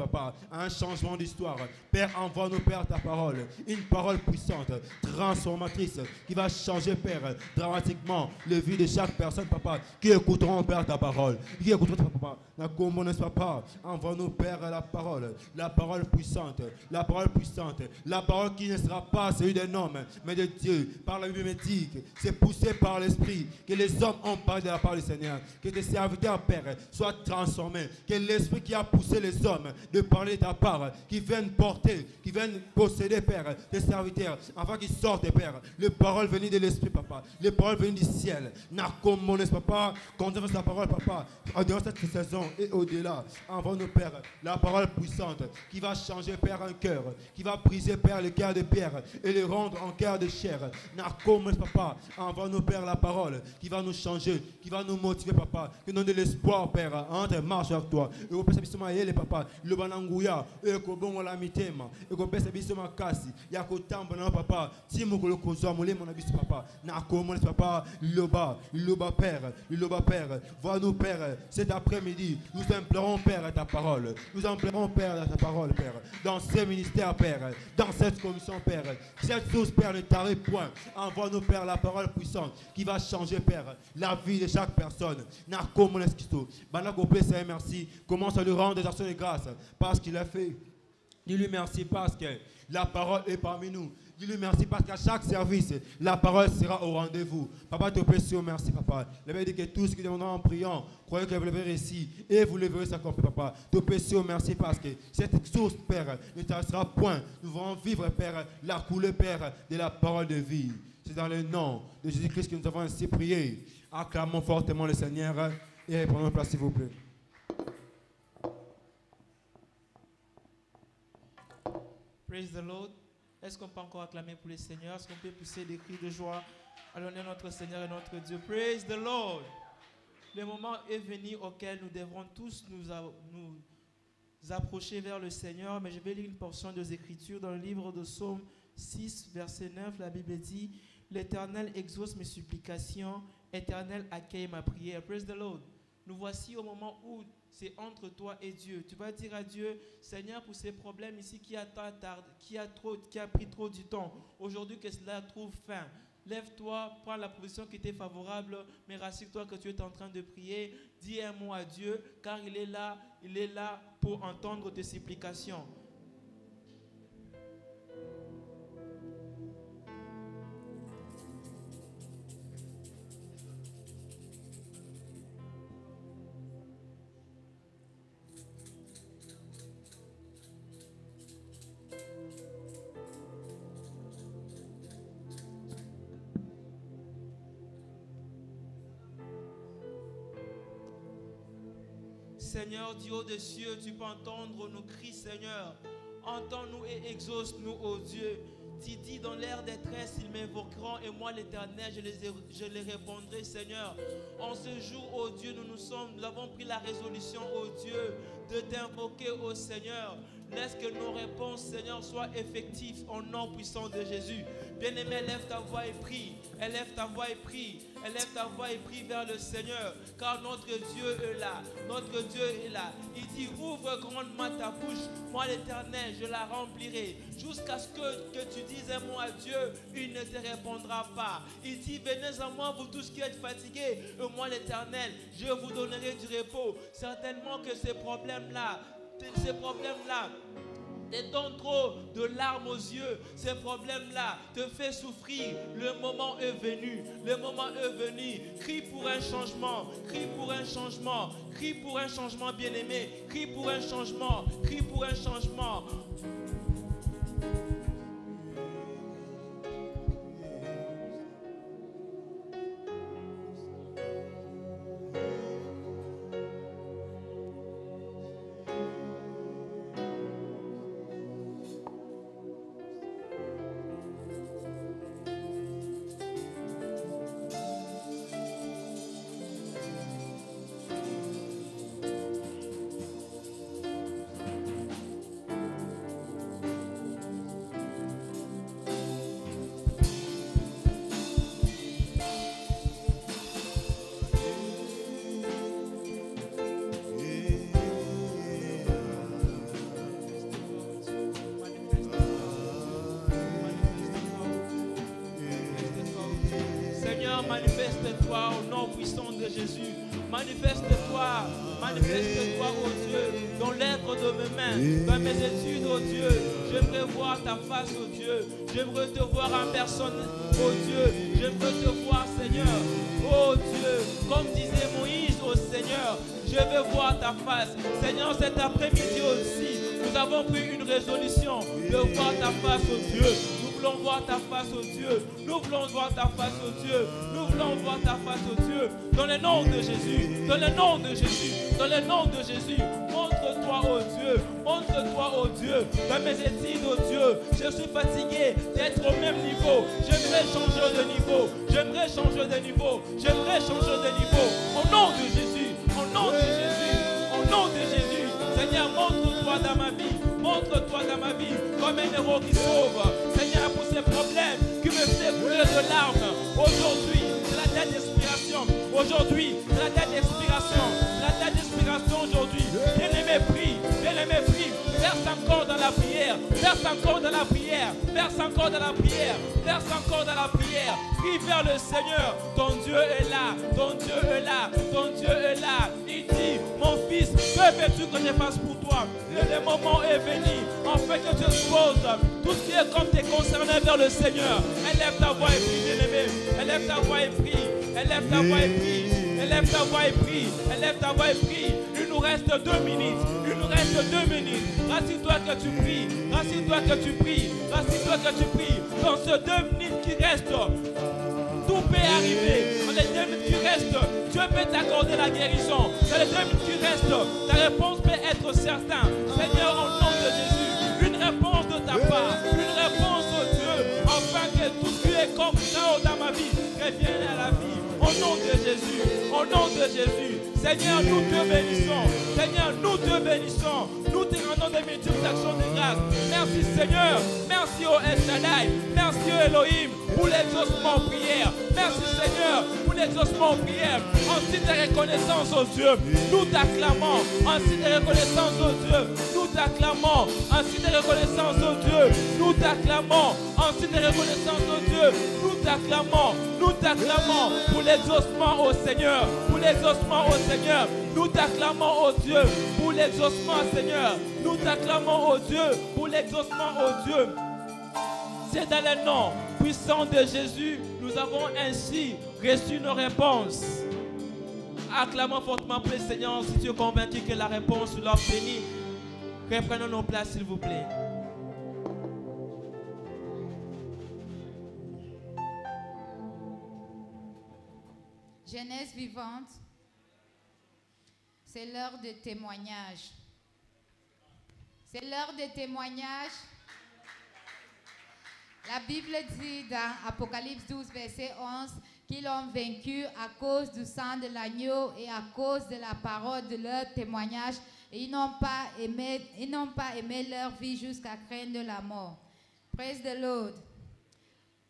Papa, à un changement d'histoire. Père, envoie-nous, Père, ta parole. Une parole puissante, transformatrice, qui va changer, Père, dramatiquement le vie de chaque personne, Papa, qui écouteront, Père, ta parole. Qui écouteront, Papa. Papa, envoie-nous, Père, la parole puissante, la parole puissante, la parole qui ne sera pas celui d'un homme, mais de Dieu, par la Bible médique. C'est poussé par l'Esprit, que les hommes ont parlé de la parole du Seigneur, que tes serviteurs, Père, soient transformés, que l'Esprit qui a poussé les hommes de parler de ta part, qui viennent porter, qui viennent posséder, Père, tes serviteurs, afin qu'ils sortent, Père, les paroles venues de l'Esprit, Papa, les paroles venues du ciel. Nakomones, Papa, conserve sa parole, Papa, durant cette saison et au-delà. Envoie-nous, Père, la parole puissante qui va changer, Père, un cœur, qui va briser, Père, le cœur de pierre et le rendre en cœur de chair. Nakomones, Papa, envoie-nous, Père, la parole qui va nous changer, qui va nous motiver, Papa, qui nous donne de l'espoir, Père, entre marche avec toi. Et au pèse bisoma yele, Papa, le bananguya, et ko bon la mitema, et ko pèse bisoma kasi, ya ko tamba na Papa, timu ko le kozo mole mon abis, Papa, Nakomones, Papa, loba, Père, vois-nous, Père, cet après-midi, nous implorons, Père, ta parole, nous implorons, Père, ta parole, Père, dans ces ministères, Père, dans cette commission, Père, cette source, Père, ne t'arrête point, envoie-nous, Père, la parole puissante, qui va changer, Père, la vie de chaque personne. Nakomones Christo, Banakopé, Seigneur, merci, commence à lui rendre des actions de grâce, parce qu'il a fait. Dis-lui merci parce que la parole est parmi nous. Dis-lui merci parce qu'à chaque service, la parole sera au rendez-vous. Papa, te plaît, merci, Papa. La Bible dit que tout ce qui demandera en priant, croyez que vous le verrez ici et vous le verrez s'accomplir, Papa. Te plaît, merci parce que cette source, Père, ne t'arrêtera point. Nous allons vivre, Père, la coulée, Père, de la parole de vie. C'est dans le nom de Jésus-Christ que nous avons ainsi prié. Acclamons fortement le Seigneur et prenons place, s'il vous plaît. Praise the Lord. Est-ce qu'on peut encore acclamer pour le Seigneur? Est-ce qu'on peut pousser des cris de joie à l'honneur de notre Seigneur et notre Dieu? Praise the Lord. Le moment est venu auquel nous devrons tous nous approcher vers le Seigneur, mais je vais lire une portion des Écritures dans le livre de Psaume 6, verset 9. La Bible dit: l'Éternel exauce mes supplications, Éternel accueille ma prière. Praise the Lord. Nous voici au moment où c'est entre toi et Dieu. Tu vas dire à Dieu: Seigneur, pour ces problèmes ici qui a pris trop du temps, aujourd'hui que cela trouve fin. Lève-toi, prends la position qui t'est favorable, mais rassure-toi que tu es en train de prier. Dis un mot à Dieu, car il est là pour entendre tes supplications. Seigneur, Dieu des cieux, tu peux entendre nos cris, Seigneur. Entends-nous et exauce-nous, ô Dieu. Tu dis dans l'air détresse, ils m'invoqueront et moi, l'Éternel, je les répondrai, Seigneur. En ce jour, ô Dieu, nous avons pris la résolution, ô Dieu, de t'invoquer, ô Seigneur. Laisse que nos réponses, Seigneur, soient effectives au nom puissant de Jésus. Bien-aimé, élève ta voix et prie. Élève ta voix et prie. Élève ta voix et prie vers le Seigneur. Car notre Dieu est là. Notre Dieu est là. Il dit: ouvre grandement ta bouche. Moi, l'Éternel, je la remplirai. Jusqu'à ce que tu dises un mot à Dieu, il ne te répondra pas. Il dit: venez à moi, vous tous qui êtes fatigués. Et moi, l'Éternel, je vous donnerai du repos. Certainement que ces problèmes-là te donne trop de larmes aux yeux, ces problèmes-là te fait souffrir. Le moment est venu, le moment est venu. Crie pour un changement, crie pour un changement, crie pour un changement, bien-aimé. Crie pour un changement, crie pour un changement. manifeste-toi au nom puissant de Jésus. Manifeste-toi, oh Dieu, dans l'être de mes mains, dans mes études, oh Dieu. J'aimerais voir ta face, oh Dieu. J'aimerais te voir en personne, oh Dieu. J'aimerais te voir, Seigneur, oh Dieu. Comme disait Moïse, oh Seigneur, je veux voir ta face. Seigneur, cet après-midi aussi, nous avons pris une résolution de voir ta face, oh Dieu. Nous voulons voir ta face, oh Dieu. Nous voulons voir ta face, oh Dieu. Nous voulons voir ta face, oh Dieu. Dans le nom de Jésus. Dans le nom de Jésus. Dans le nom de Jésus. Montre-toi, oh Dieu. Montre-toi, oh Dieu. Dans mes études, oh Dieu. Je suis fatigué d'être au même niveau. J'aimerais changer de niveau. J'aimerais changer de niveau. J'aimerais changer de niveau. Au nom de Jésus. Au nom de Jésus. Au nom de Jésus. Seigneur, montre-toi dans ma vie. Montre-toi dans ma vie comme un héros qui sauve. Seigneur, pour ces problèmes qui me faisaient couler de larmes. Aujourd'hui, c'est la date d'expiration. Aujourd'hui, c'est la date d'expiration. La date d'expiration aujourd'hui. Bien-aimé, prie. Bien-aimé, prie. Verse encore dans la prière. Verse encore dans la prière. Verse encore dans la prière. Verse encore dans la prière. Prie vers le Seigneur. Ton Dieu est là. Ton Dieu est là. Ton Dieu est là. Il dit, mon fils, que veux-tu que je fasse pour toi? Et le moment est venu. En fait que tu exposes tout ce qui est comme t'es concerné vers le Seigneur. Élève ta voix et prie, bien-aimé. Élève ta voix et prie. Élève ta voix et prie. Élève ta voix et prie. Élève ta voix et prie. Il nous reste 2 minutes. Il nous reste 2 minutes. Rassure-toi que tu pries. Rassure-toi que tu pries. Rassure-toi que tu pries. Dans ces 2 minutes qui restent, tout peut arriver. Dans les 2 minutes qui restent, Dieu peut t'accorder la guérison. Dans les 2 minutes qui restent, ta réponse peut être certaine. Seigneur, au nom de Jésus, une réponse de ta part. Une réponse, oh Dieu, afin que tout ce qui est comme chaos dans ma vie revienne à la vie. Au nom de Jésus. Au nom de Jésus. Seigneur, nous te bénissons. Seigneur, nous te bénissons. Nous te rendons des multiples actions de grâce. Merci Seigneur. Merci au El Shaddai. Merci au Elohim pour l'exaucement aux prières. Merci Seigneur pour l'exaucement aux prières. En signe de reconnaissance au Dieu, nous t'acclamons. En signe de reconnaissance au Dieu, nous t'acclamons. En signe de reconnaissance au Dieu, nous t'acclamons. En signe de reconnaissance au Dieu, nous t'acclamons. Nous t'acclamons pour l'exaucement au Seigneur. Pour l'exaucement au Seigneur. Nous t'acclamons au Dieu pour l'exaucement Seigneur. Nous t'acclamons au Dieu pour l'exaucement au Dieu. C'est dans le nom puissant de Jésus, nous avons ainsi reçu nos réponses. Acclamons fortement pour le Seigneur si tu es convaincu que la réponse l'a obtenue. Reprenons nos places s'il vous plaît. Jeunesse vivante, c'est l'heure de témoignage. C'est l'heure de témoignage. La Bible dit dans Apocalypse 12, verset 11, qu'ils ont vaincu à cause du sang de l'agneau et à cause de la parole de leur témoignage. Et ils n'ont pas aimé leur vie jusqu'à craindre la mort. Praise the Lord.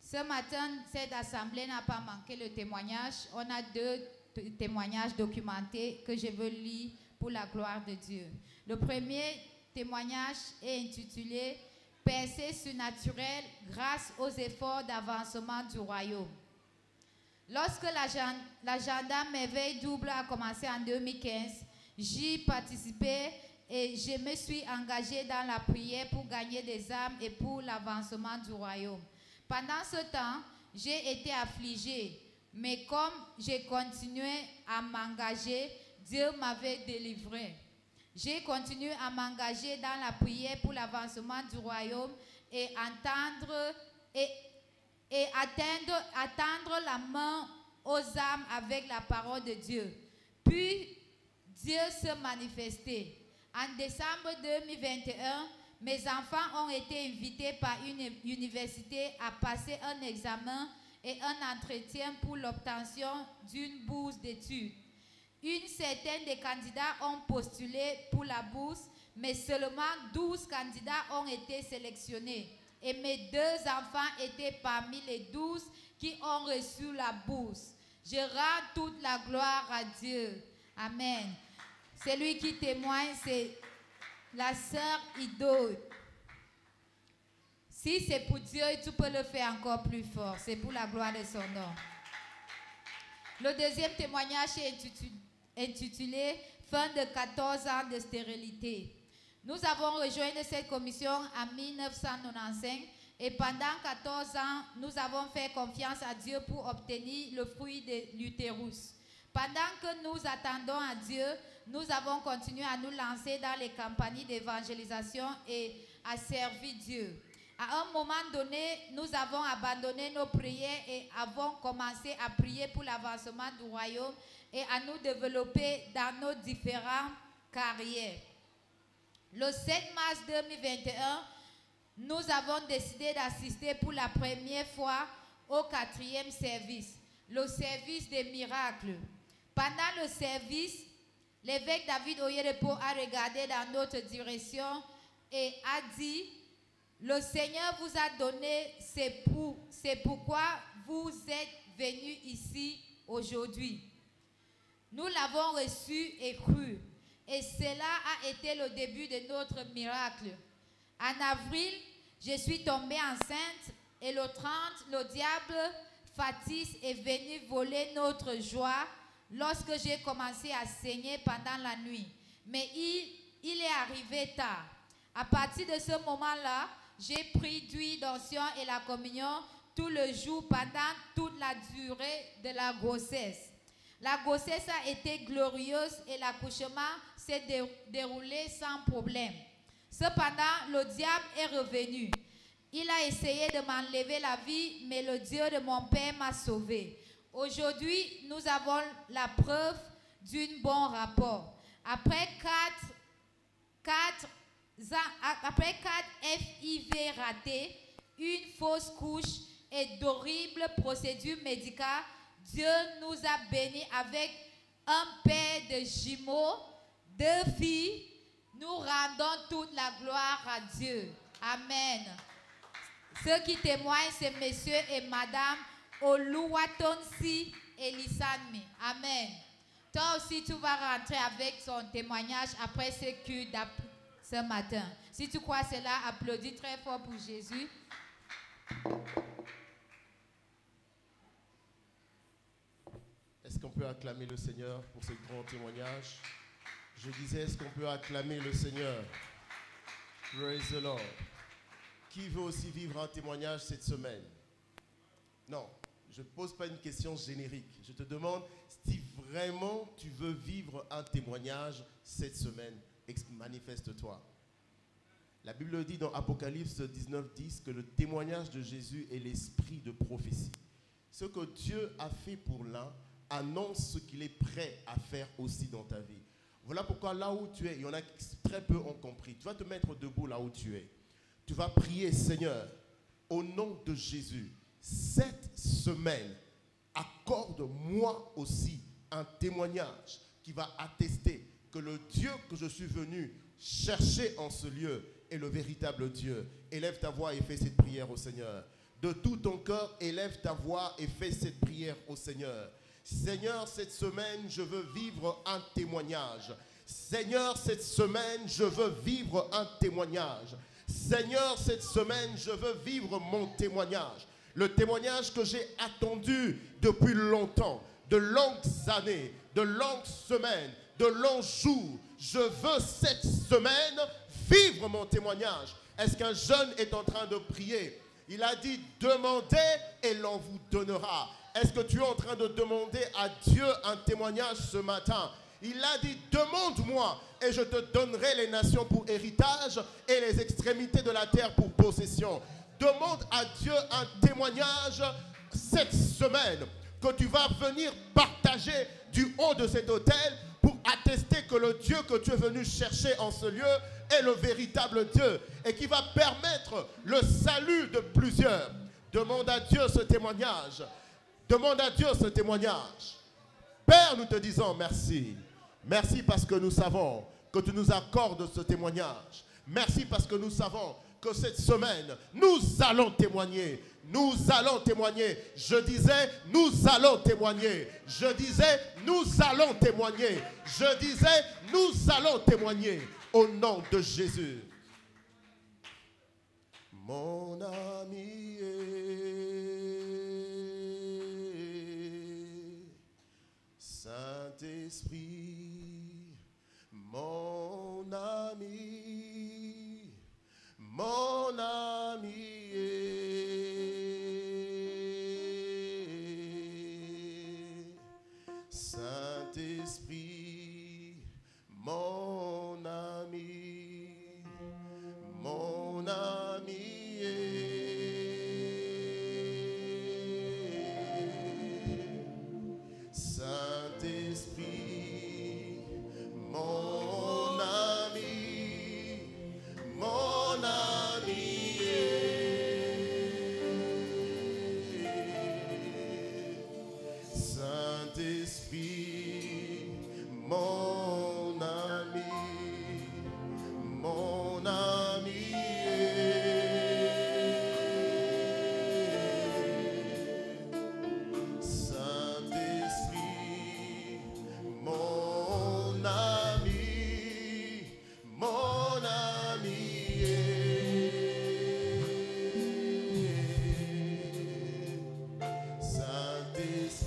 Ce matin, cette assemblée n'a pas manqué le témoignage. On a 2 témoignages documentés que je veux lire pour la gloire de Dieu. Le premier témoignage est intitulé « Percée surnaturelle grâce aux efforts d'avancement du royaume ». Lorsque l'agenda Merveille Double a commencé en 2015, j'y participais et je me suis engagée dans la prière pour gagner des âmes et pour l'avancement du royaume. Pendant ce temps, j'ai été affligée, mais comme j'ai continué à m'engager, Dieu m'avait délivré. J'ai continué à m'engager dans la prière pour l'avancement du royaume et attendre la main aux âmes avec la parole de Dieu. Puis, Dieu se manifestait. En décembre 2021, mes enfants ont été invités par une université à passer un examen et un entretien pour l'obtention d'une bourse d'études. Une certaine des candidats ont postulé pour la bourse, mais seulement 12 candidats ont été sélectionnés. Et mes 2 enfants étaient parmi les 12 qui ont reçu la bourse. Je rends toute la gloire à Dieu. Amen. Celui qui témoigne, c'est la sœur Ido. Si c'est pour Dieu, tu peux le faire encore plus fort. C'est pour la gloire de son nom. Le deuxième témoignage est intitulé « Fin de 14 ans de stérilité ». Nous avons rejoint cette commission en 1995 et pendant 14 ans, nous avons fait confiance à Dieu pour obtenir le fruit de l'utérus. Pendant que nous attendons à Dieu, nous avons continué à nous lancer dans les campagnes d'évangélisation et à servir Dieu. À un moment donné, nous avons abandonné nos prières et avons commencé à prier pour l'avancement du royaume et à nous développer dans nos différentes carrières. Le 7 mars 2021, nous avons décidé d'assister pour la première fois au 4e service, le service des miracles. Pendant le service, l'évêque David Oyedepo a regardé dans notre direction et a dit: le Seigneur vous a donné, c'est pourquoi vous êtes venus ici aujourd'hui. Nous l'avons reçu et cru. Et cela a été le début de notre miracle. En avril, je suis tombée enceinte et le 30, le diable factice est venu voler notre joie lorsque j'ai commencé à saigner pendant la nuit. Mais il est arrivé tard. À partir de ce moment-là, j'ai pris d'huile d'onction et la communion tout le jour pendant toute la durée de la grossesse. La grossesse a été glorieuse et l'accouchement s'est déroulé sans problème. Cependant, le diable est revenu. Il a essayé de m'enlever la vie, mais le Dieu de mon Père m'a sauvé. Aujourd'hui, nous avons la preuve d'un bon rapport. Après 4 FIV ratés, une fausse couche et d'horribles procédures médicales, Dieu nous a bénis avec un père de jumeaux, 2 filles. Nous rendons toute la gloire à Dieu. Amen. Ceux qui témoignent, c'est monsieur et madame Oluwatonsi et Lisanmi. Amen. Toi aussi, tu vas rentrer avec son témoignage après ce culte ce matin. Si tu crois cela, applaudis très fort pour Jésus. Est-ce qu'on peut acclamer le Seigneur pour ce grand témoignage? Je disais, est-ce qu'on peut acclamer le Seigneur? Praise the Lord. Qui veut aussi vivre un témoignage cette semaine? Non, je ne pose pas une question générique. Je te demande si vraiment tu veux vivre un témoignage cette semaine. Manifeste-toi. La Bible dit dans Apocalypse 19:10 que le témoignage de Jésus est l'esprit de prophétie. Ce que Dieu a fait pour l'un annonce ce qu'il est prêt à faire aussi dans ta vie. Voilà pourquoi là où tu es, il y en a très peu ont compris. Tu vas te mettre debout là où tu es. Tu vas prier: Seigneur, au nom de Jésus, cette semaine, accorde-moi aussi un témoignage qui va attester que le Dieu que je suis venu chercher en ce lieu est le véritable Dieu. Élève ta voix et fais cette prière au Seigneur. De tout ton cœur, élève ta voix et fais cette prière au Seigneur. Seigneur, cette semaine, je veux vivre un témoignage. Seigneur, cette semaine, je veux vivre un témoignage. Seigneur, cette semaine, je veux vivre mon témoignage. Le témoignage que j'ai attendu depuis longtemps, de longues années, de longues semaines, de longs jours. Je veux cette semaine vivre mon témoignage. Est-ce qu'un jeune est en train de prier? Il a dit: demandez et l'on vous donnera. Est-ce que tu es en train de demander à Dieu un témoignage ce matin? Il a dit: demande-moi et je te donnerai les nations pour héritage et les extrémités de la terre pour possession. Demande à Dieu un témoignage cette semaine que tu vas venir partager du haut de cet autel pour attester que le Dieu que tu es venu chercher en ce lieu est le véritable Dieu et qui va permettre le salut de plusieurs. Demande à Dieu ce témoignage. Demande à Dieu ce témoignage. Père, nous te disons merci. Merci parce que nous savons que tu nous accordes ce témoignage. Merci parce que nous savons que cette semaine, nous allons témoigner. Nous allons témoigner. Je disais, nous allons témoigner. Je disais, nous allons témoigner. Je disais, nous allons témoigner. Au nom de Jésus. Mon ami Saint-Esprit, mon ami, mon ami. Saint-Esprit, mon ami, mon ami. Saint-Esprit, mon ami, mon ami. Saint-Esprit, mon ami, mon ami. Saint-Esprit, mon ami, mon ami. Saint-Esprit,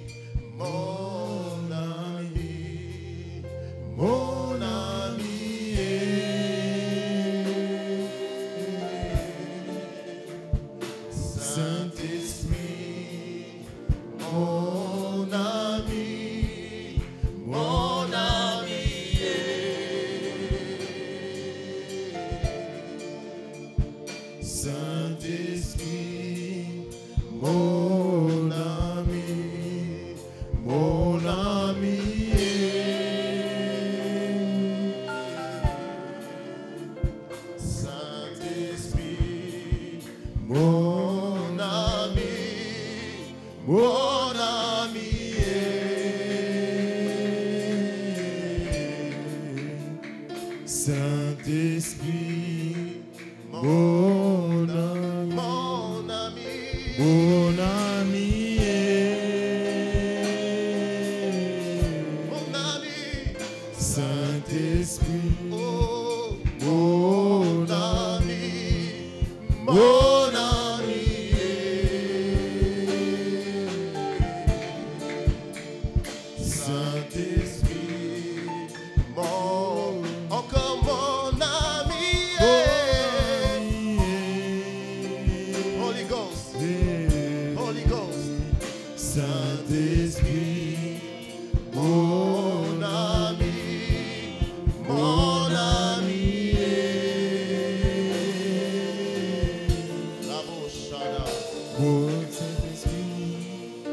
mon ami, mon ami. Saint-Esprit, mon ami, mon ami. Saint-Esprit, mon ami, mon ami. Saint-Esprit, mon ami, mon ami. Saint-Esprit, mon ami, mon ami, mon ami, mon ami. Saint-Esprit, oh, mon ami, mon ami. Saint-Esprit, mon, encore mon ami. Holy Ghost, Holy Ghost. Saint-Esprit, mon ami, mon ami. La Boshada. Mon Saint-Esprit,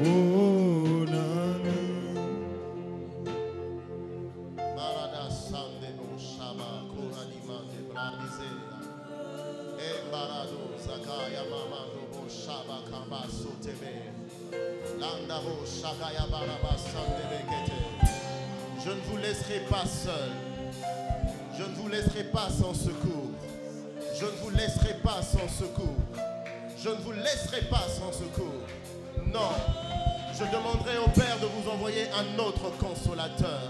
mon ami. Marada Sande no Shaba, Koranima de Bradizela. Embarado, Zakaya Mama Robo Shaba Kamba Sotebe. Landabo Shakaya Baraba Sande Bekete. Je ne vous laisserai pas seul. Je ne vous laisserai pas sans secours. Je ne vous laisserai pas sans secours. Je ne vous laisserai pas sans secours. Non. Je demanderai au Père de vous envoyer un autre consolateur.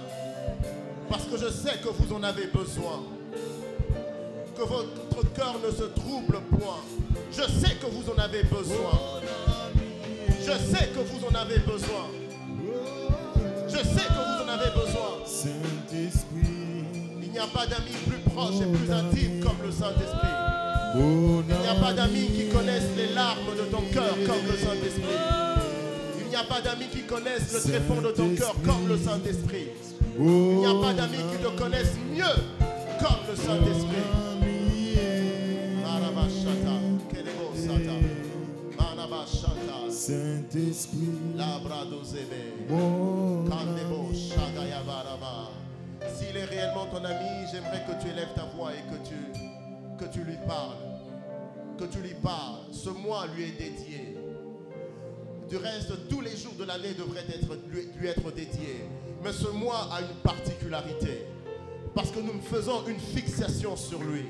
Parce que je sais que vous en avez besoin. Que votre cœur ne se trouble point. Je sais que vous en avez besoin. Je sais que vous en avez besoin. Je sais que vous en avez besoin. Saint-Esprit. Il n'y a pas d'amis plus proches et plus intimes comme le Saint-Esprit. Il n'y a pas d'amis qui connaissent les larmes de ton cœur comme le Saint-Esprit. Il n'y a pas d'amis qui connaissent le tréfonds de ton cœur comme le Saint-Esprit. Il n'y a pas d'amis qui te connaissent mieux comme le Saint-Esprit. Marabashata, Kelebo Sata, Manabashata, Saint-Esprit, Labradozebe, Kandebo Shagaya Baraba. S'il est réellement ton ami, j'aimerais que tu élèves ta voix et que tu lui parles. Que tu lui parles. Ce mois lui est dédié. Du reste, tous les jours de l'année devraient lui être dédiés. Mais ce mois a une particularité. Parce que nous faisons une fixation sur lui.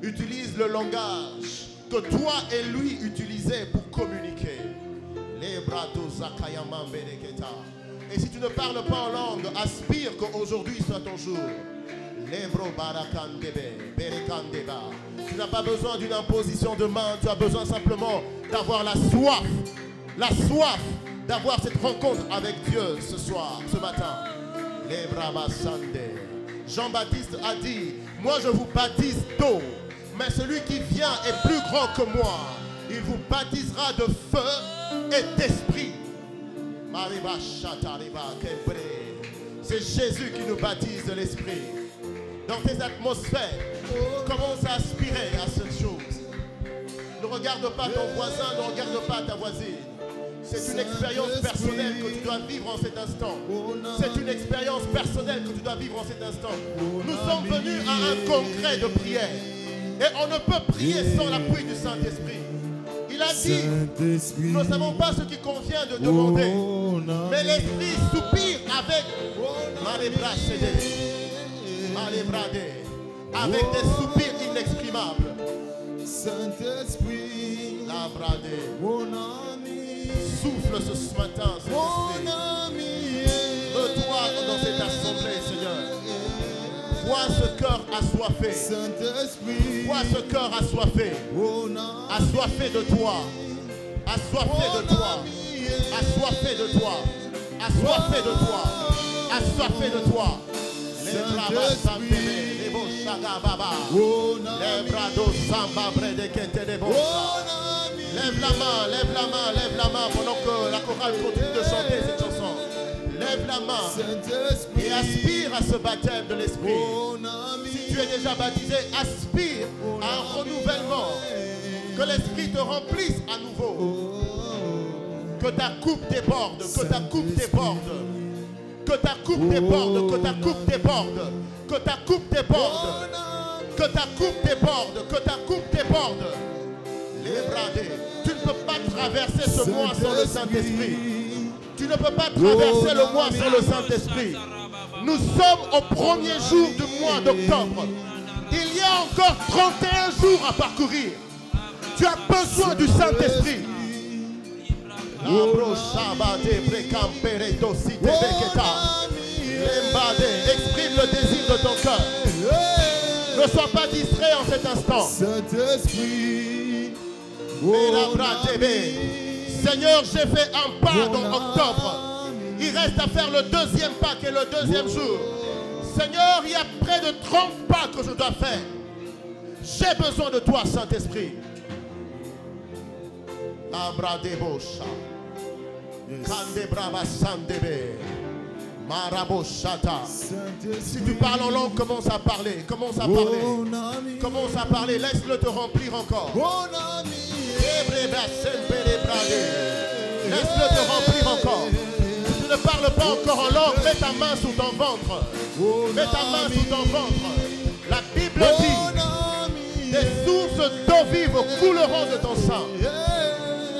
Utilise le langage que toi et lui utilisez pour communiquer. Et si tu ne parles pas en langue, aspire qu'aujourd'hui soit ton jour. Tu n'as pas besoin d'une imposition de main, tu as besoin simplement d'avoir la soif d'avoir cette rencontre avec Dieu ce soir, ce matin. Jean-Baptiste a dit, moi je vous baptise d'eau, mais celui qui vient est plus grand que moi. Il vous baptisera de feu et d'esprit. C'est Jésus qui nous baptise de l'esprit. Dans tes atmosphères, commence à aspirer à cette chose. Ne regarde pas ton voisin, ne regarde pas ta voisine. C'est une expérience personnelle que tu dois vivre en cet instant. C'est une expérience personnelle que tu dois vivre en cet instant. Nous sommes venus à un congrès de prière. Et on ne peut prier sans l'appui du Saint-Esprit. Il a dit, nous ne savons pas ce qui convient de demander. Mais l'Esprit soupire avec avec des soupirs inexprimables. Saint-Esprit, mon ami, souffle ce matin, Saint-Esprit. Veux-toi dans cette assemblée, Seigneur. Vois ce cœur assoiffé. Saint-Esprit, vois ce cœur assoiffé. Assoiffé de toi. Assoiffé de toi. Assoiffé de toi. Assoiffé de toi. Assoiffé de toi. Lève la main pendant que la chorale continue de chanter cette chanson. Lève la main et aspire à ce baptême de l'Esprit. Si tu es déjà baptisé, aspire à un renouvellement. Que l'Esprit te remplisse à nouveau. Que ta coupe déborde, que ta coupe déborde. Que ta coupe déborde, que ta coupe déborde, que ta coupe déborde, que ta coupe déborde, que ta coupe déborde. Les bradés, tu ne peux pas traverser ce mois sans le Saint-Esprit. Tu ne peux pas traverser le mois sans le Saint-Esprit. Nous sommes au premier jour du mois d'octobre. Il y a encore 31 jours à parcourir. Tu as besoin du Saint-Esprit. Exprime le désir de ton cœur. Ne sois pas distrait en cet instant. Saint-Esprit, Seigneur, j'ai fait un pas dans octobre. Il reste à faire le deuxième pas qui est le deuxième jour. Seigneur, il y a près de 30 pas que je dois faire. J'ai besoin de toi, Saint-Esprit. Si tu parles en langue, commence à parler. Commence à parler. Commence à parler. Laisse-le te remplir encore. Laisse-le te remplir encore. Si tu ne parles pas encore en langue, mets ta main sous ton ventre. Mets ta main sous ton ventre. La Bible dit, des sources d'eau vive couleront de ton sang.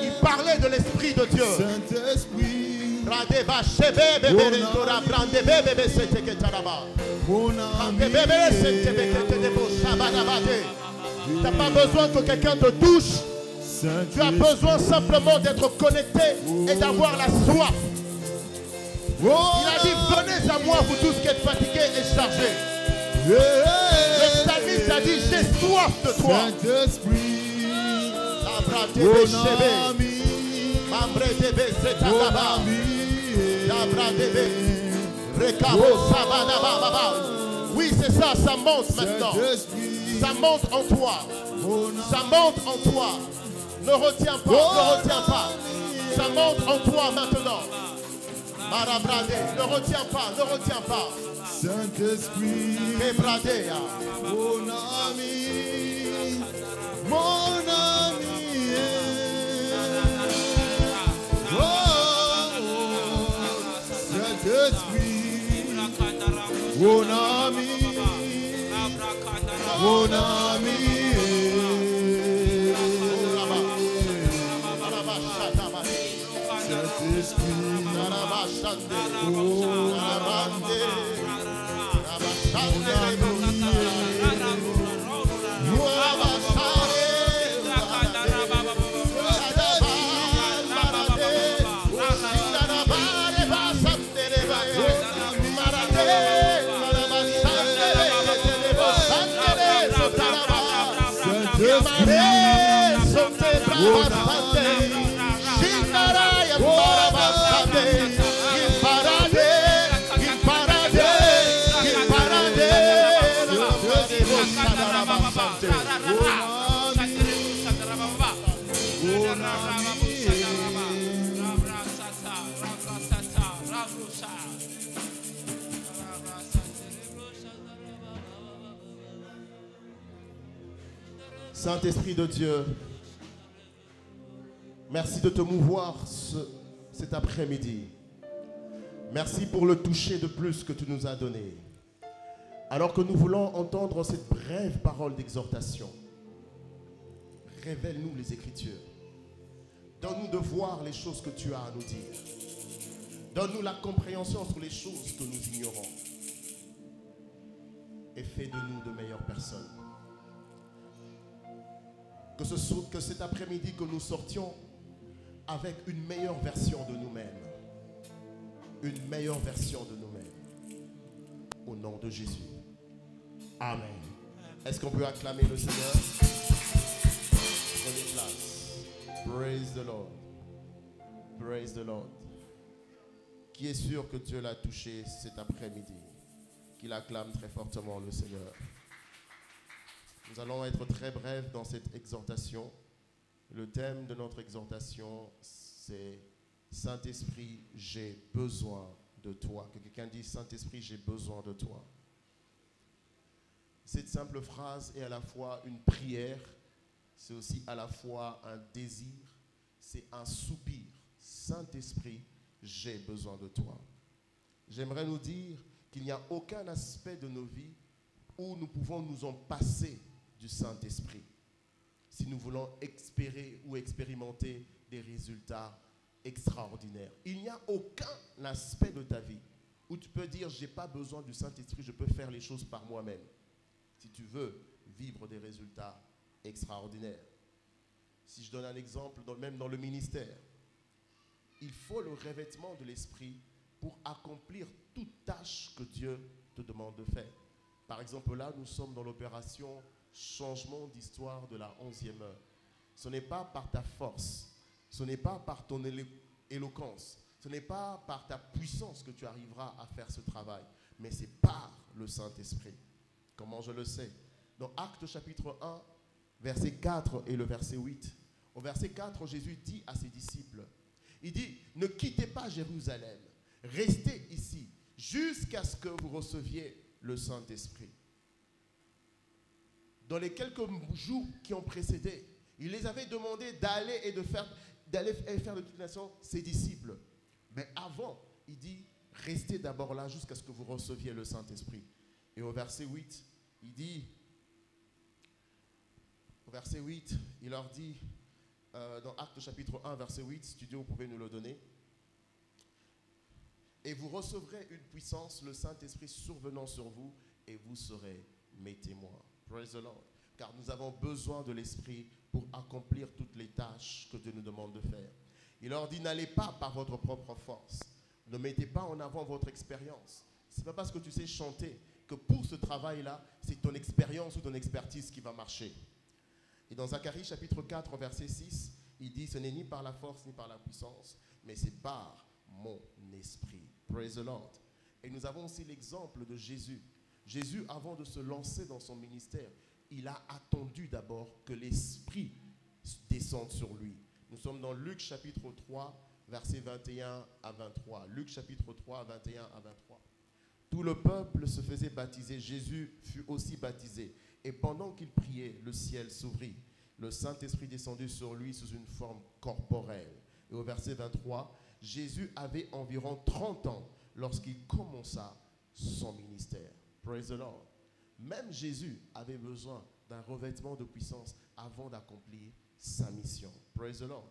Il parlait de l'Esprit de Dieu. Saint-Esprit, tu n'as pas besoin que quelqu'un te touche. Tu as besoin simplement d'être connecté et d'avoir la soif. Il a dit, venez à moi, vous tous qui êtes fatigués et chargés. Le psalmiste a dit, j'ai soif de toi. Oui, c'est ça, ça monte maintenant. Ça monte en toi. Ça monte en toi. Ne retiens pas, ne retiens pas. Ça monte en toi maintenant. Ne retiens pas, ne retiens pas. Saint-Esprit, mon ami, mon ami. Saint-Esprit, mon ami, mon ami. Saint-Esprit de Dieu, merci de te mouvoir cet après-midi. Merci pour le toucher de plus que tu nous as donné. Alors que nous voulons entendre cette brève parole d'exhortation, révèle-nous les Écritures. Donne-nous de voir les choses que tu as à nous dire. Donne-nous la compréhension sur les choses que nous ignorons. Et fais de nous de meilleures personnes. Que cet après-midi que nous sortions avec une meilleure version de nous-mêmes. Une meilleure version de nous-mêmes. Au nom de Jésus. Amen. Est-ce qu'on peut acclamer le Seigneur? Prenez place. Praise the Lord. Praise the Lord. Qui est sûr que Dieu l'a touché cet après-midi? Qu'il acclame très fortement le Seigneur. Nous allons être très brefs dans cette exhortation. Le thème de notre exhortation, c'est Saint-Esprit, j'ai besoin de toi. Que quelqu'un dise Saint-Esprit, j'ai besoin de toi. Cette simple phrase est à la fois une prière, c'est aussi à la fois un désir, c'est un soupir. Saint-Esprit, j'ai besoin de toi. J'aimerais nous dire qu'il n'y a aucun aspect de nos vies où nous pouvons nous en passer du Saint-Esprit si nous voulons espérer ou expérimenter des résultats extraordinaires. Il n'y a aucun aspect de ta vie où tu peux dire, je n'ai pas besoin du Saint-Esprit, je peux faire les choses par moi-même. Si tu veux vivre des résultats extraordinaires. Si je donne un exemple, même dans le ministère, il faut le revêtement de l'Esprit pour accomplir toute tâche que Dieu te demande de faire. Par exemple, là, nous sommes dans l'opération changement d'histoire de la 11e heure. Ce n'est pas par ta force, ce n'est pas par ton éloquence, ce n'est pas par ta puissance que tu arriveras à faire ce travail, mais c'est par le Saint-Esprit. Comment je le sais? Dans Actes chapitre 1, verset 4 et le verset 8. Au verset 4, Jésus dit à ses disciples, il dit, ne quittez pas Jérusalem, restez ici jusqu'à ce que vous receviez le Saint-Esprit. Dans les quelques jours qui ont précédé, il les avait demandé d'aller et faire de toute nation ses disciples. Mais avant, il dit, restez d'abord là jusqu'à ce que vous receviez le Saint-Esprit. Et au verset 8, il dit, il leur dit, dans Actes chapitre 1, verset 8, studio, vous pouvez nous le donner. Et vous recevrez une puissance, le Saint-Esprit survenant sur vous, et vous serez mes témoins. Praise the Lord. Car nous avons besoin de l'Esprit pour accomplir toutes les tâches que Dieu nous demande de faire. Il leur dit, n'allez pas par votre propre force. Ne mettez pas en avant votre expérience. Ce n'est pas parce que tu sais chanter que pour ce travail-là, c'est ton expérience ou ton expertise qui va marcher. Et dans Zacharie chapitre 4, verset 6, il dit, ce n'est ni par la force ni par la puissance, mais c'est par mon esprit. Praise the Lord. Et nous avons aussi l'exemple de Jésus. Jésus, avant de se lancer dans son ministère, il a attendu d'abord que l'Esprit descende sur lui. Nous sommes dans Luc chapitre 3, versets 21 à 23. Luc chapitre 3, 21 à 23. Tout le peuple se faisait baptiser. Jésus fut aussi baptisé. Et pendant qu'il priait, le ciel s'ouvrit. Le Saint-Esprit descendit sur lui sous une forme corporelle. Et au verset 23, Jésus avait environ 30 ans lorsqu'il commença son ministère. Praise the Lord. Même Jésus avait besoin d'un revêtement de puissance avant d'accomplir sa mission. Praise the Lord.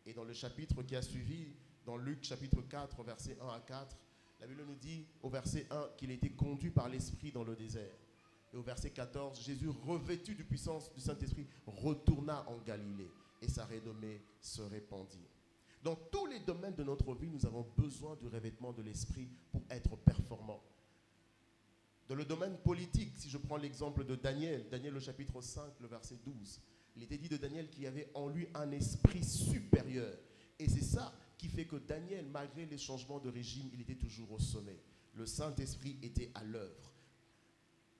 Et dans le chapitre qui a suivi, dans Luc chapitre 4, versets 1 à 4, la Bible nous dit au verset 1 qu'il était conduit par l'Esprit dans le désert. Et au verset 14, Jésus, revêtu de puissance du Saint-Esprit, retourna en Galilée et sa renommée se répandit. Dans tous les domaines de notre vie, nous avons besoin du revêtement de l'Esprit pour être performants. Dans le domaine politique, si je prends l'exemple de Daniel, Daniel au chapitre 5, le verset 12, il était dit de Daniel qu'il y avait en lui un esprit supérieur. Et c'est ça qui fait que Daniel, malgré les changements de régime, il était toujours au sommet. Le Saint-Esprit était à l'œuvre.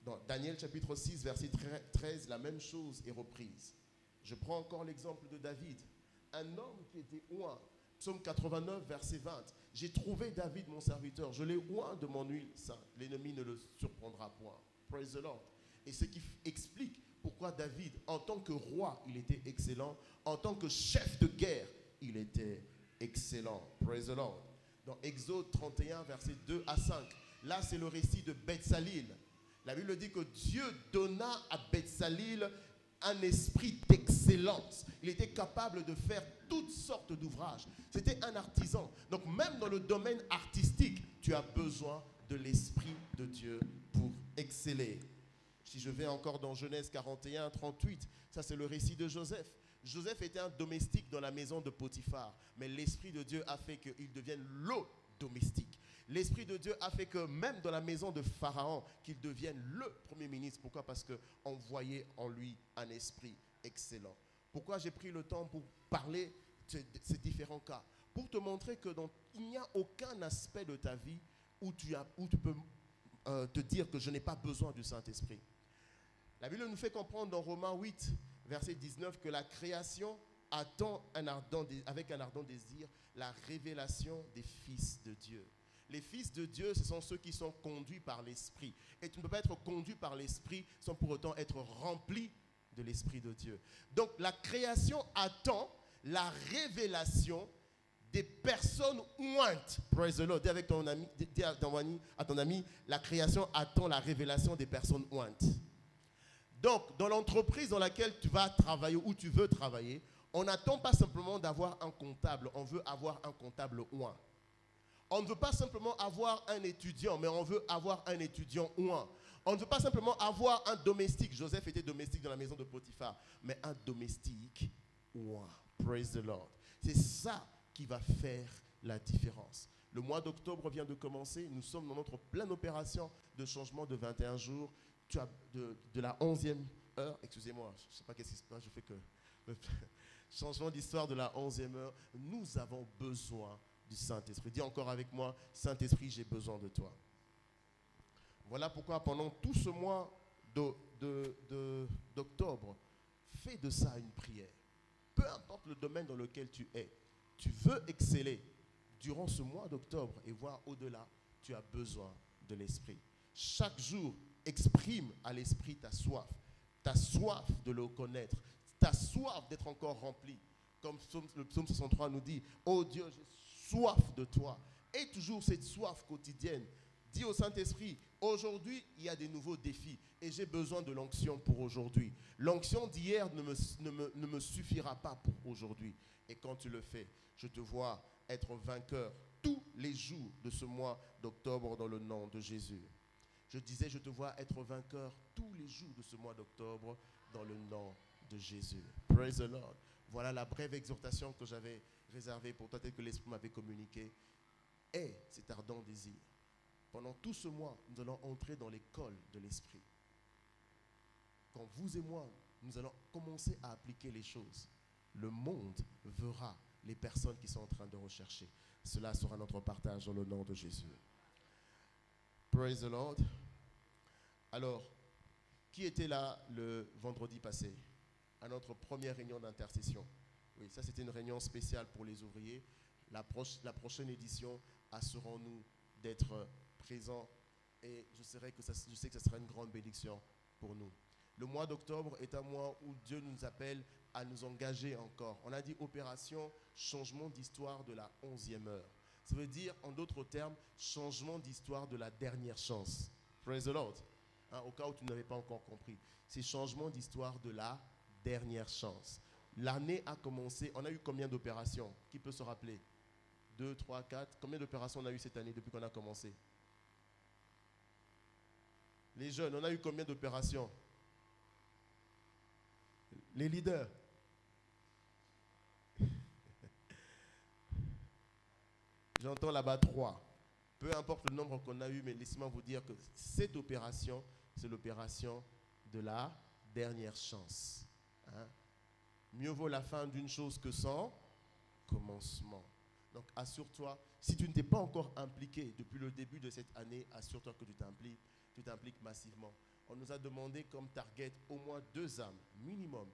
Dans Daniel chapitre 6, verset 13, la même chose est reprise. Je prends encore l'exemple de David, un homme qui était oint. Psaume 89, verset 20. J'ai trouvé David, mon serviteur. Je l'ai oint de mon huile sainte. L'ennemi ne le surprendra point. Praise the Lord. Et ce qui explique pourquoi David, en tant que roi, il était excellent. En tant que chef de guerre, il était excellent. Praise the Lord. Dans Exode 31, versets 2 à 5. Là, c'est le récit de Beth-Salil. La Bible dit que Dieu donna à Beth-Salil un esprit d'excellence. Il était capable de faire toutes sortes d'ouvrages. C'était un artisan. Donc même dans le domaine artistique, tu as besoin de l'Esprit de Dieu pour exceller. Si je vais encore dans Genèse 41, 38, ça c'est le récit de Joseph. Joseph était un domestique dans la maison de Potiphar, mais l'Esprit de Dieu a fait qu'il devienne le domestique. L'Esprit de Dieu a fait que même dans la maison de Pharaon, qu'il devienne le premier ministre. Pourquoi? Parce qu'on voyait en lui un esprit excellent. Pourquoi j'ai pris le temps pour parler de ces différents cas? Pour te montrer que il n'y a aucun aspect de ta vie où tu peux te dire que je n'ai pas besoin du Saint-Esprit. La Bible nous fait comprendre dans Romains 8, verset 19, que la création attend avec un ardent désir la révélation des fils de Dieu. Les fils de Dieu, ce sont ceux qui sont conduits par l'Esprit. Et tu ne peux pas être conduit par l'Esprit sans pour autant être rempli de l'Esprit de Dieu. Donc la création attend la révélation des personnes ointes. Praise the Lord. Dis avec ton ami, dis à ton ami, la création attend la révélation des personnes ointes. Donc, dans l'entreprise dans laquelle tu vas travailler ou tu veux travailler, on n'attend pas simplement d'avoir un comptable, on veut avoir un comptable oint. On ne veut pas simplement avoir un étudiant, mais on veut avoir un étudiant oint. On ne veut pas simplement avoir un domestique. Joseph était domestique dans la maison de Potiphar, mais un domestique oint. Praise the Lord. C'est ça qui va faire la différence. Le mois d'octobre vient de commencer. Nous sommes dans notre pleine opération de changement de 21 jours. Tu as de la 11e heure. Excusez-moi, je ne sais pas qu'est-ce qui se passe. Je fais que le changement d'histoire de la 11e heure. Nous avons besoin du Saint-Esprit. Dis encore avec moi, Saint-Esprit, j'ai besoin de toi. Voilà pourquoi pendant tout ce mois d'octobre, fais de ça une prière. Peu importe le domaine dans lequel tu es, tu veux exceller durant ce mois d'octobre et voir au-delà, tu as besoin de l'Esprit. Chaque jour, exprime à l'Esprit ta soif de le connaître, ta soif d'être encore rempli. Comme le psaume 63 nous dit, « Oh Dieu, j'ai soif de toi. » Et toujours cette soif quotidienne. Dis au Saint-Esprit, aujourd'hui, il y a des nouveaux défis et j'ai besoin de l'onction pour aujourd'hui. L'onction d'hier ne me suffira pas pour aujourd'hui. Et quand tu le fais, je te vois être vainqueur tous les jours de ce mois d'octobre dans le nom de Jésus. Je disais, je te vois être vainqueur tous les jours de ce mois d'octobre dans le nom de Jésus. Praise the Lord. Voilà la brève exhortation que j'avais réservée pour toi, telle que l'Esprit m'avait communiqué. Et cet ardent désir. Pendant tout ce mois, nous allons entrer dans l'école de l'Esprit. Quand vous et moi, nous allons commencer à appliquer les choses, le monde verra les personnes qui sont en train de rechercher. Cela sera notre partage dans le nom de Jésus. Praise the Lord. Alors, qui était là le vendredi passé à notre première réunion d'intercession? Oui, ça c'était une réunion spéciale pour les ouvriers. La prochaine édition, assurons-nous d'être présents et je sais que ça sera une grande bénédiction pour nous. Le mois d'octobre est un mois où Dieu nous appelle à nous engager encore. On a dit opération changement d'histoire de la 11e heure. Ça veut dire, en d'autres termes, changement d'histoire de la dernière chance. Praise the Lord. Hein, au cas où tu n'avais pas encore compris. C'est changement d'histoire de la dernière chance. L'année a commencé. On a eu combien d'opérations? Qui peut se rappeler? 2, 3, 4. Combien d'opérations on a eu cette année depuis qu'on a commencé? Les jeunes, on a eu combien d'opérations? Les leaders. J'entends là-bas 3. Peu importe le nombre qu'on a eu, mais laissez-moi vous dire que cette opération, c'est l'opération de la dernière chance. Hein? Mieux vaut la fin d'une chose que son commencement. Donc assure-toi, si tu ne t'es pas encore impliqué depuis le début de cette année, assure-toi que tu t'impliques massivement. On nous a demandé comme target au moins 2 âmes minimum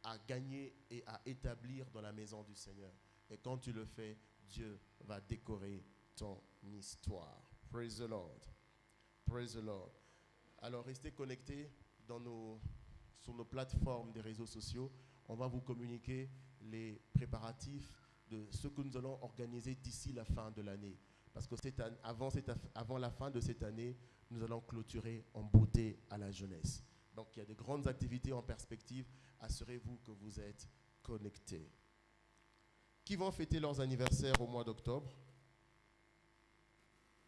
à gagner et à établir dans la maison du Seigneur. Et quand tu le fais, Dieu va décorer ton histoire. Praise the Lord. Praise the Lord. Alors restez connectés dans nos sur nos plateformes des réseaux sociaux, on va vous communiquer les préparatifs de ce que nous allons organiser d'ici la fin de l'année. Parce que avant la fin de cette année, nous allons clôturer en beauté à la jeunesse. Donc il y a de grandes activités en perspective. Assurez-vous que vous êtes connectés. Qui vont fêter leurs anniversaires au mois d'octobre?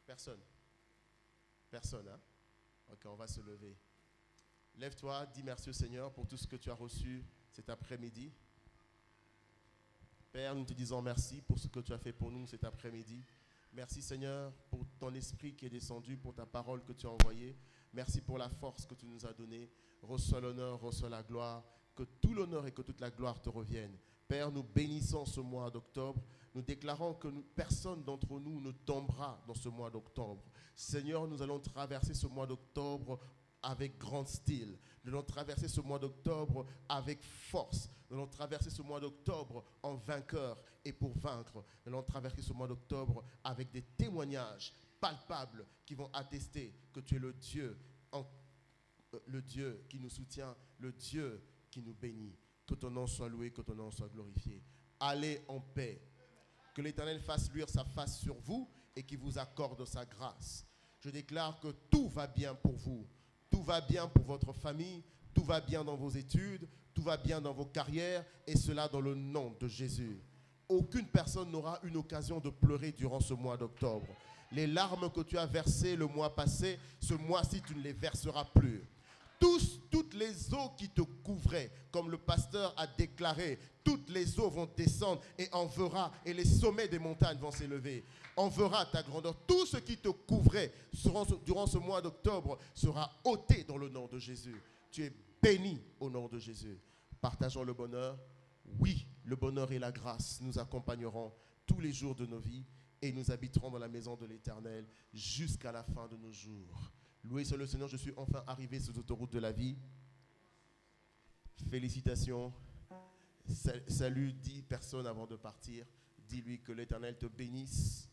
Personne. Personne, hein? Ok, on va se lever. Lève-toi, dis merci au Seigneur pour tout ce que tu as reçu cet après-midi. Père, nous te disons merci pour ce que tu as fait pour nous cet après-midi. Merci Seigneur pour ton esprit qui est descendu, pour ta parole que tu as envoyée. Merci pour la force que tu nous as donnée. Reçois l'honneur, reçois la gloire. Que tout l'honneur et que toute la gloire te reviennent. Père, nous bénissons ce mois d'octobre. Nous déclarons que personne d'entre nous ne tombera dans ce mois d'octobre. Seigneur, nous allons traverser ce mois d'octobre avec grand style. Nous allons traverser ce mois d'octobre avec force. Nous allons traverser ce mois d'octobre en vainqueur et pour vaincre. Nous allons traverser ce mois d'octobre avec des témoignages palpables qui vont attester que tu es le Dieu qui nous soutient, le Dieu qui nous bénit. Que ton nom soit loué, que ton nom soit glorifié. Allez en paix. Que l'Éternel fasse luire sa face sur vous et qu'il vous accorde sa grâce. Je déclare que tout va bien pour vous. Tout va bien pour votre famille. Tout va bien dans vos études. Tout va bien dans vos carrières. Et cela dans le nom de Jésus. Aucune personne n'aura une occasion de pleurer durant ce mois d'octobre. Les larmes que tu as versées le mois passé, ce mois-ci, tu ne les verseras plus. Toutes les eaux qui te couvraient, comme le pasteur a déclaré, toutes les eaux vont descendre et on verra, et les sommets des montagnes vont s'élever. On verra ta grandeur. Tout ce qui te couvrait durant ce mois d'octobre sera ôté dans le nom de Jésus. Tu es béni au nom de Jésus. Partageons le bonheur. Oui, le bonheur et la grâce nous accompagneront tous les jours de nos vies et nous habiterons dans la maison de l'Éternel jusqu'à la fin de nos jours. Loué soit le Seigneur, je suis enfin arrivé sur l'autoroute de la vie. Félicitations. Salut 10 personnes avant de partir. Dis-lui que l'Éternel te bénisse